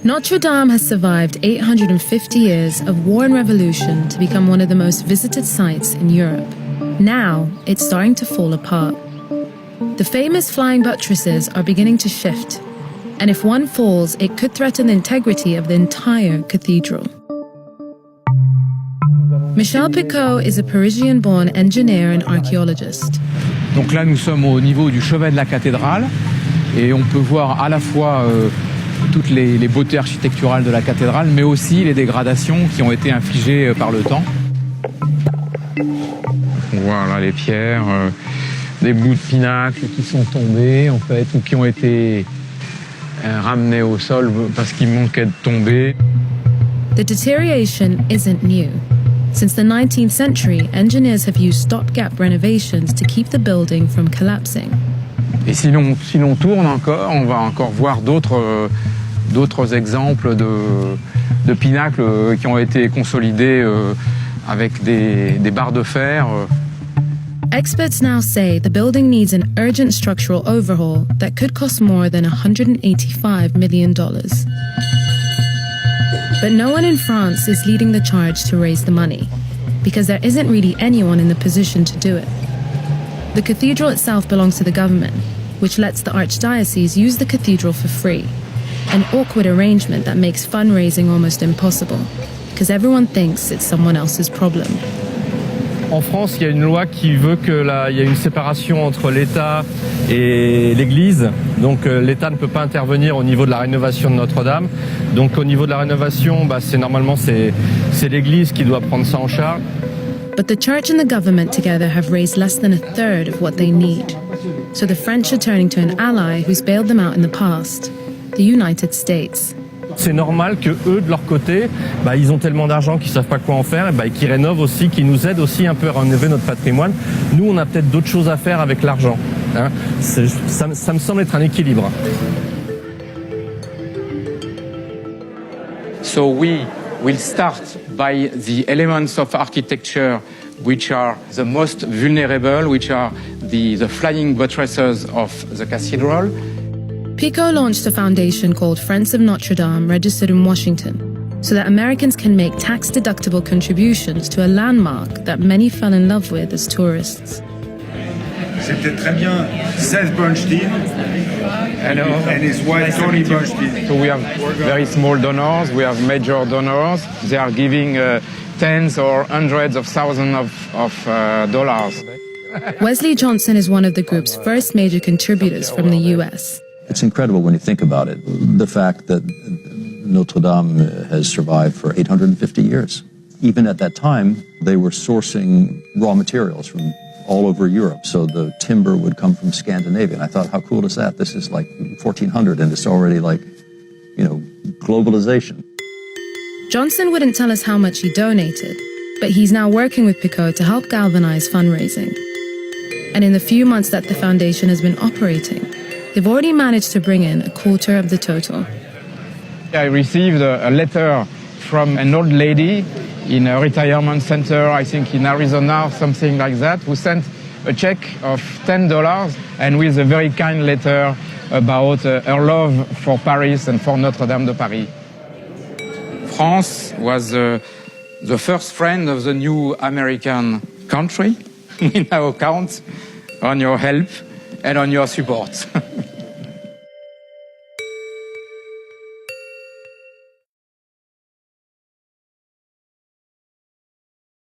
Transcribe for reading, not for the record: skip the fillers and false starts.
Notre Dame has survived 850 years of war and revolution to become one of the most visited sites in Europe. Now, it's starting to fall apart. The famous flying buttresses are beginning to shift, and if one falls, it could threaten the integrity of the entire cathedral. Michel Picot is a Parisian-born engineer and archaeologist. Donc là, nous sommes au niveau du chevet de la cathédrale et on peut voir à la fois toutes les beautés architecturales de la cathédrale, mais aussi les dégradations qui ont été infligées par le temps. Voilà les pierres, des bouts de pinacle qui sont tombés en fait, ou qui ont été ramenés au sol parce qu'ils manquaient de tomber. The deterioration isn't new. Since the 19th century, engineers have used stopgap renovations to keep the building from collapsing. Et si l'on tourne encore, on va encore voir d'autres exemples de pinacles qui ont été consolidés avec des barres de fer. Experts now say the building needs an urgent structural overhaul that could cost more than $185 million. But no one in France is leading the charge to raise the money, because there isn't really anyone in the position to do it. The cathedral itself belongs to the government, which lets the archdiocese use the cathedral for free, an awkward arrangement that makes fundraising almost impossible, because everyone thinks it's someone else's problem. En France, il y a une loi qui veut qu'il y ait une séparation entre l'État et l'Église. Donc l'État ne peut pas intervenir au niveau de la rénovation de Notre-Dame. Donc au niveau de la rénovation, normalement c'est l'Église qui doit prendre ça en charge. But the church and the government together have raised less than a third of what they need. So the French are turning to an ally who's bailed them out in the past, the United States. C'est normal que eux, de leur côté, ils ont tellement d'argent qu'ils savent pas quoi en faire, et qu'ils rénovent aussi, qu'ils nous aident aussi un peu à rénover notre patrimoine. Nous, on a peut-être d'autres choses à faire avec l'argent. Hein. Ça me semble être un équilibre. So we will start by the elements of architecture which are the most vulnerable, which are the flying buttresses of the cathedral. Picot launched a foundation called Friends of Notre Dame, registered in Washington, so that Americans can make tax-deductible contributions to a landmark that many fell in love with as tourists. C'était très bien, Seth Bernstein and his wife Tony Bernstein. So we have very small donors, we have major donors. They are giving tens or hundreds of thousands of dollars. Wesley Johnson is one of the group's first major contributors from the US. It's incredible when you think about it, the fact that Notre Dame has survived for 850 years. Even at that time, they were sourcing raw materials from all over Europe, so the timber would come from Scandinavia. And I thought, how cool is that? This is like 1400 and it's already like, globalization. Johnson wouldn't tell us how much he donated, but he's now working with Picot to help galvanize fundraising. And in the few months that the foundation has been operating, they've already managed to bring in a quarter of the total. I received a letter from an old lady in a retirement center, I think in Arizona or something like that, who sent a check of $10 and with a very kind letter about her love for Paris and for Notre Dame de Paris. France was the first friend of the new American country. We now count on your help and on your support.